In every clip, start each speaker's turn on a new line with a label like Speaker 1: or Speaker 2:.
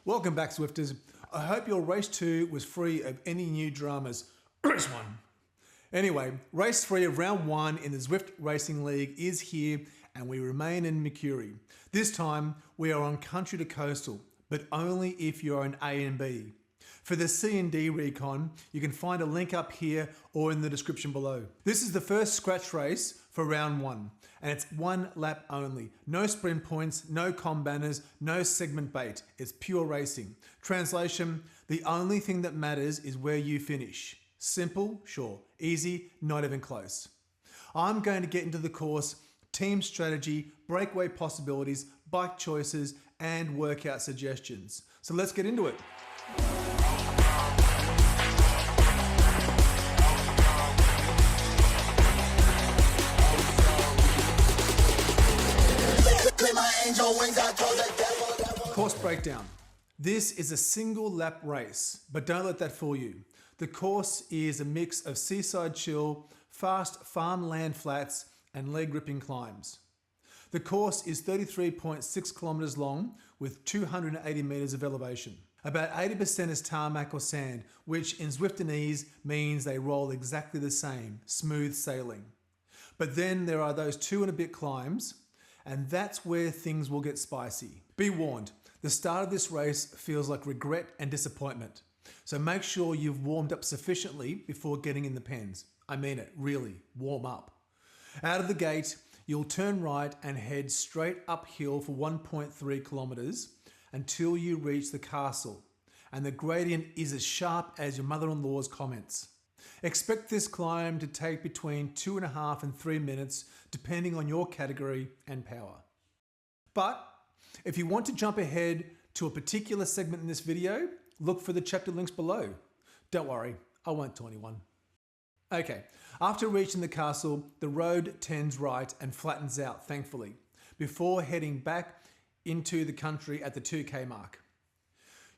Speaker 1: Welcome back, Zwifters. I hope your race 2 was free of any new dramas. Race 1. Anyway, race 3 of round 1 in the Zwift Racing League is here and we remain in Mercury. This time we are on country to coastal, but only if you're an A and B. For the C and D Recon, you can find a link up here or in the description below. This is the first scratch race for round 1 and it's 1 lap only. No sprint points, no com banners, no segment bait. It's pure racing. Translation, the only thing that matters is where you finish. Simple, sure. Easy, not even close. I'm going to get into the course, team strategy, breakaway possibilities, bike choices, and workout suggestions. So let's get into it. Course breakdown. This is a single lap race, but don't let that fool you. The course is a mix of seaside chill, fast farmland flats, and leg ripping climbs. The course is 33.6 kilometers long with 280 meters of elevation. About 80% is tarmac or sand, which in Zwiftanese means they roll exactly the same, smooth sailing. But then there are those 2 and a bit climbs, and that's where things will get spicy. Be warned, the start of this race feels like regret and disappointment. So make sure you've warmed up sufficiently before getting in the pens. I mean it, really, warm up. Out of the gate, you'll turn right and head straight uphill for 1.3 kilometers until you reach the castle. And the gradient is as sharp as your mother-in-law's comments. Expect this climb to take between 2.5 and 3 minutes, depending on your category and power. But if you want to jump ahead to a particular segment in this video, look for the chapter links below. Don't worry, I won't tell anyone. Okay, after reaching the castle, the road turns right and flattens out, thankfully, before heading back into the country at the 2K mark.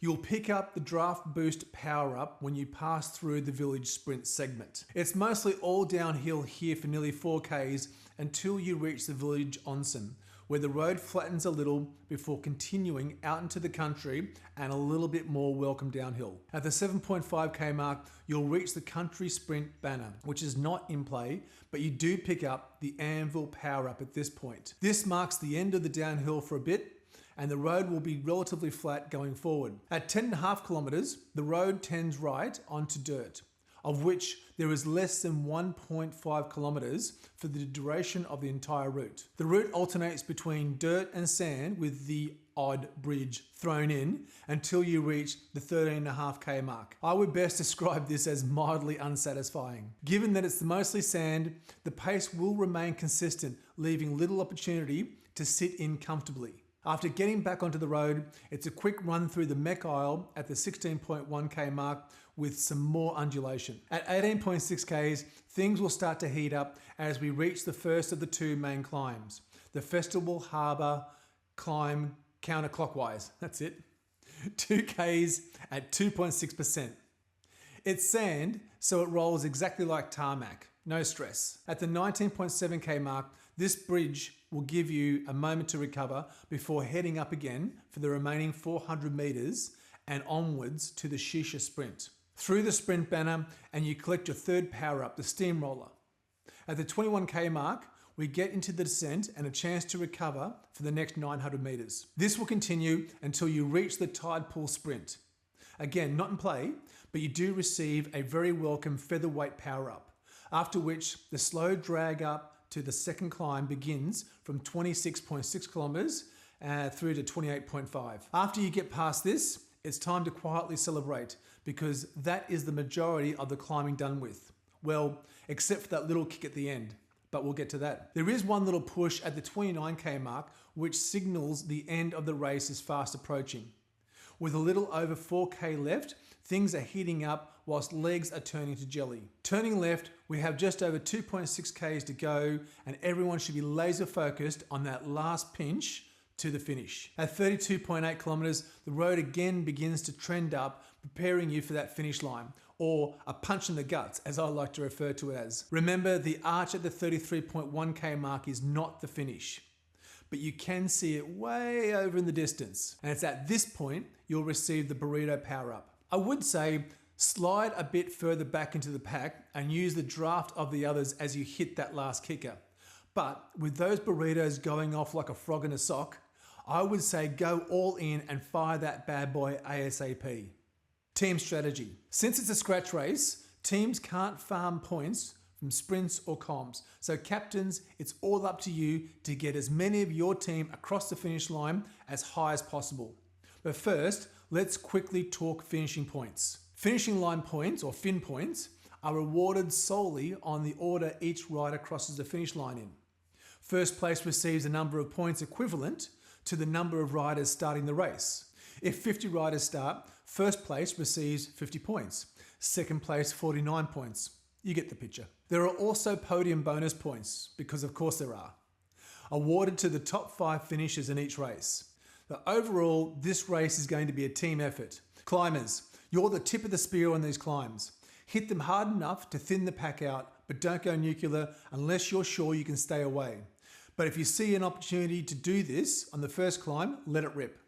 Speaker 1: You'll pick up the draft boost power up when you pass through the village sprint segment. It's mostly all downhill here for nearly 4Ks until you reach the village onsen, where the road flattens a little before continuing out into the country and a little bit more welcome downhill. At the 7.5K mark, you'll reach the country sprint banner, which is not in play, but you do pick up the anvil power up at this point. This marks the end of the downhill for a bit, and the road will be relatively flat going forward. At 10.5 kilometers, the road turns right onto dirt, of which there is less than 1.5 kilometers for the duration of the entire route. The route alternates between dirt and sand with the odd bridge thrown in until you reach the 13.5K mark. I would best describe this as mildly unsatisfying. Given that it's mostly sand, the pace will remain consistent, leaving little opportunity to sit in comfortably. After getting back onto the road, it's a quick run through the mech aisle at the 16.1K mark with some more undulation. At 18.6Ks, things will start to heat up as we reach the first of the 2 main climbs. The Festival Harbour climb counterclockwise, that's it. 2Ks at 2.6%. It's sand, so it rolls exactly like tarmac. No stress. At the 19.7K mark, this bridge will give you a moment to recover before heading up again for the remaining 400 meters and onwards to the Shisha sprint. Through the sprint banner and you collect your third power up, the steamroller. At the 21K mark, we get into the descent and a chance to recover for the next 900 meters. This will continue until you reach the tide pool sprint. Again, not in play, but you do receive a very welcome featherweight power up, after which the slow drag up to the second climb begins from 26.6 kilometers through to 28.5. After you get past this, it's time to quietly celebrate because that is the majority of the climbing done with. Well, except for that little kick at the end, but we'll get to that. There is one little push at the 29K mark, which signals the end of the race is fast approaching. With a little over 4K left, things are heating up whilst legs are turning to jelly. Turning left, we have just over 2.6Ks to go and everyone should be laser focused on that last pinch to the finish. At 32.8 kilometers, the road again begins to trend up, preparing you for that finish line, or a punch in the guts, as I like to refer to it as. Remember, the arch at the 33.1K mark is not the finish. but you can see it way over in the distance. And it's at this point you'll receive the burrito power up. I would say slide a bit further back into the pack and use the draft of the others as you hit that last kicker. But with those burritos going off like a frog in a sock, I would say go all in and fire that bad boy ASAP. Team strategy. Since it's a scratch race, teams can't farm points from sprints or comps. So captains, it's all up to you to get as many of your team across the finish line as high as possible. But first, let's quickly talk finishing points. Finishing line points, or fin points, are rewarded solely on the order each rider crosses the finish line in. First place receives a number of points equivalent to the number of riders starting the race. If 50 riders start, first place receives 50 points. Second place, 49 points. You get the picture. There are also podium bonus points, because of course there are, awarded to the top 5 finishers in each race. But overall, this race is going to be a team effort. Climbers, you're the tip of the spear on these climbs. Hit them hard enough to thin the pack out, but don't go nuclear unless you're sure you can stay away. But if you see an opportunity to do this on the first climb, let it rip.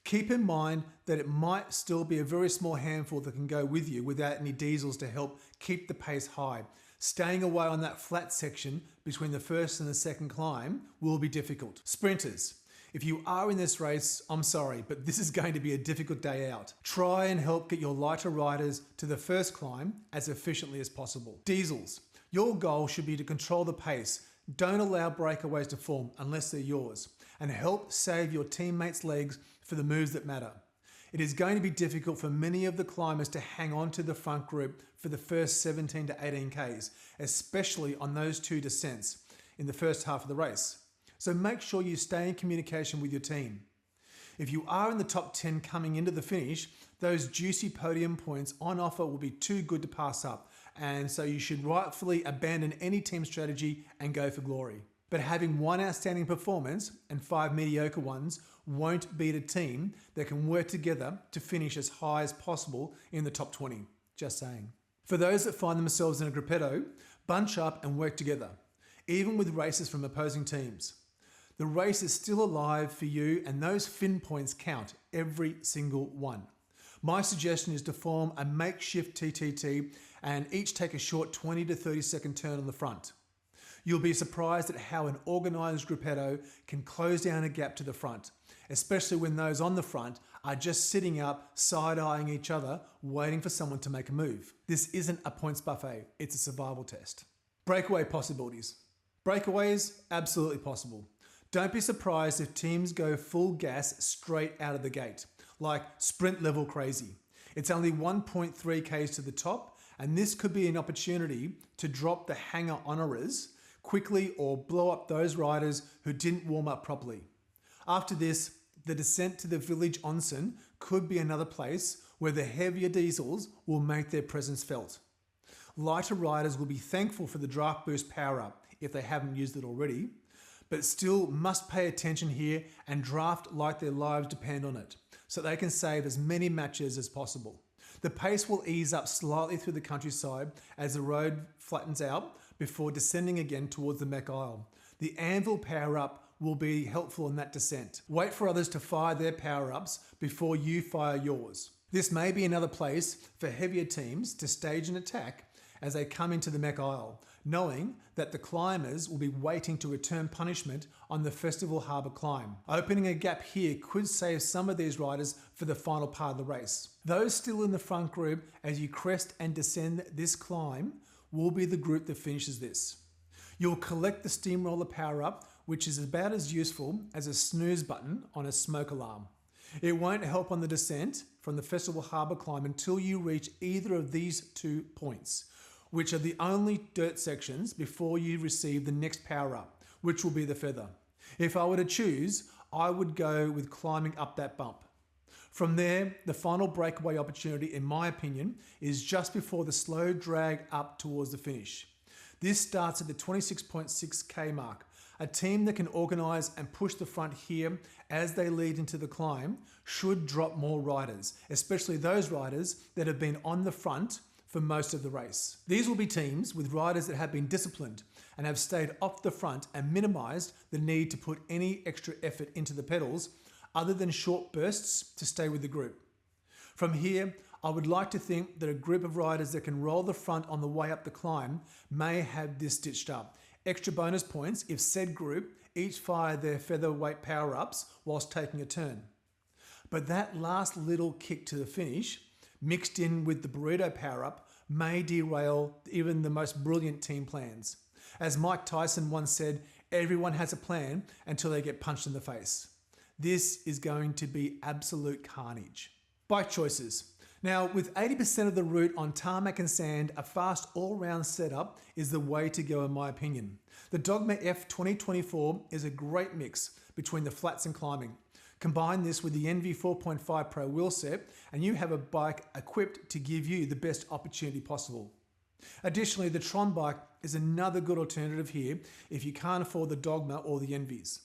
Speaker 1: Keep in mind that it might still be a very small handful that can go with you without any diesels to help keep the pace high. Staying away on that flat section between the first and the second climb will be difficult. Sprinters, if you are in this race, I'm sorry, but this is going to be a difficult day out. Try and help get your lighter riders to the first climb as efficiently as possible. Diesels, your goal should be to control the pace. Don't allow breakaways to form unless they're yours, and help save your teammates' legs for the moves that matter. It is going to be difficult for many of the climbers to hang on to the front group for the first 17 to 18 Ks, especially on those 2 descents in the first half of the race. So make sure you stay in communication with your team. If you are in the top 10 coming into the finish, those juicy podium points on offer will be too good to pass up, and so you should rightfully abandon any team strategy and go for glory. But having one outstanding performance and 5 mediocre ones won't beat a team that can work together to finish as high as possible in the top 20. Just saying. For those that find themselves in a gruppetto, bunch up and work together, even with races from opposing teams. The race is still alive for you, and those fin points count, every single one. My suggestion is to form a makeshift TTT and each take a short 20 to 30 second turn on the front. You'll be surprised at how an organised gruppetto can close down a gap to the front, especially when those on the front are just sitting up, side-eyeing each other, waiting for someone to make a move. This isn't a points buffet, it's a survival test. Breakaway possibilities. Breakaways, absolutely possible. Don't be surprised if teams go full gas straight out of the gate, like sprint level crazy. It's only 1.3 Ks to the top, and this could be an opportunity to drop the hanger honourers quickly or blow up those riders who didn't warm up properly. After this, the descent to the village onsen could be another place where the heavier diesels will make their presence felt. Lighter riders will be thankful for the draft boost power up if they haven't used it already, but still must pay attention here and draft like their lives depend on it, so they can save as many matches as possible. The pace will ease up slightly through the countryside as the road flattens out before descending again towards the Mech Isle. The anvil power up will be helpful in that descent. Wait for others to fire their power ups before you fire yours. This may be another place for heavier teams to stage an attack as they come into the Mech Isle, knowing that the climbers will be waiting to return punishment on the Festival Harbour climb. Opening a gap here could save some of these riders for the final part of the race. Those still in the front group as you crest and descend this climb will be the group that finishes this. You'll collect the steamroller power up, which is about as useful as a snooze button on a smoke alarm. It won't help on the descent from the Festival Harbour climb until you reach either of these 2 points, which are the only dirt sections before you receive the next power up, which will be the feather. If I were to choose, I would go with climbing up that bump. From there, the final breakaway opportunity, in my opinion, is just before the slow drag up towards the finish. This starts at the 26.6 K mark. A team that can organise and push the front here as they lead into the climb should drop more riders, especially those riders that have been on the front for most of the race. These will be teams with riders that have been disciplined and have stayed off the front and minimised the need to put any extra effort into the pedals other than short bursts to stay with the group. From here, I would like to think that a group of riders that can roll the front on the way up the climb may have this stitched up. Extra bonus points if said group each fire their featherweight power-ups whilst taking a turn. But that last little kick to the finish, mixed in with the burrito power-up, may derail even the most brilliant team plans. As Mike Tyson once said, everyone has a plan until they get punched in the face. This is going to be absolute carnage. Bike choices. Now, with 80% of the route on tarmac and sand, a fast all-round setup is the way to go in my opinion. The Dogma F 2024 is a great mix between the flats and climbing. Combine this with the NV 4.5 Pro wheel set and you have a bike equipped to give you the best opportunity possible. Additionally, the Tron bike is another good alternative here if you can't afford the Dogma or the Envies.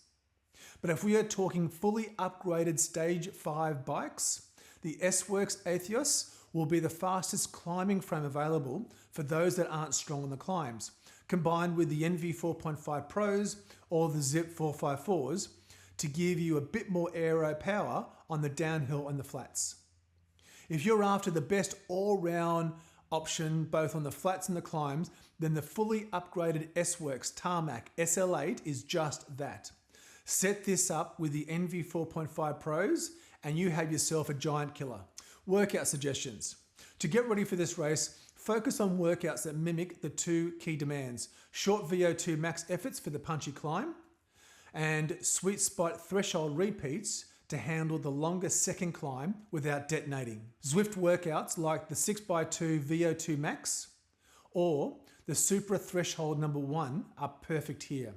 Speaker 1: But if we are talking fully upgraded Stage 5 bikes, the S-Works Atheos will be the fastest climbing frame available for those that aren't strong on the climbs, combined with the NV 4.5 Pros or the Zip 454s to give you a bit more aero power on the downhill and the flats. If you're after the best all-round option both on the flats and the climbs, then the fully upgraded S-Works Tarmac SL8 is just that. Set this up with the NV 4.5 Pros and you have yourself a giant killer. Workout suggestions. To get ready for this race, focus on workouts that mimic the two key demands: short VO2 max efforts for the punchy climb and sweet spot threshold repeats to handle the longer second climb without detonating. Zwift workouts like the 6x2 VO2 max or the Supra threshold number 1 are perfect here.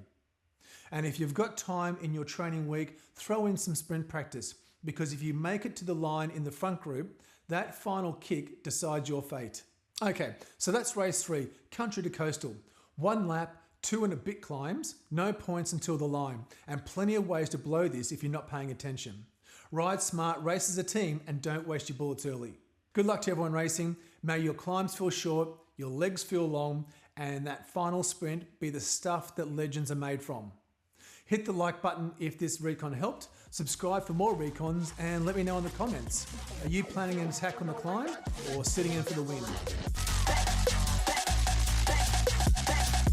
Speaker 1: And if you've got time in your training week, throw in some sprint practice, because if you make it to the line in the front group, that final kick decides your fate. Okay, so that's race 3, country to coastal. 1 lap, 2 and a bit climbs, no points until the line, and plenty of ways to blow this if you're not paying attention. Ride smart, race as a team, and don't waste your bullets early. Good luck to everyone racing. May your climbs feel short, your legs feel long, and that final sprint be the stuff that legends are made from. Hit the like button if this recon helped, subscribe for more recons, and let me know in the comments. Are you planning an attack on the climb or sitting in for the win?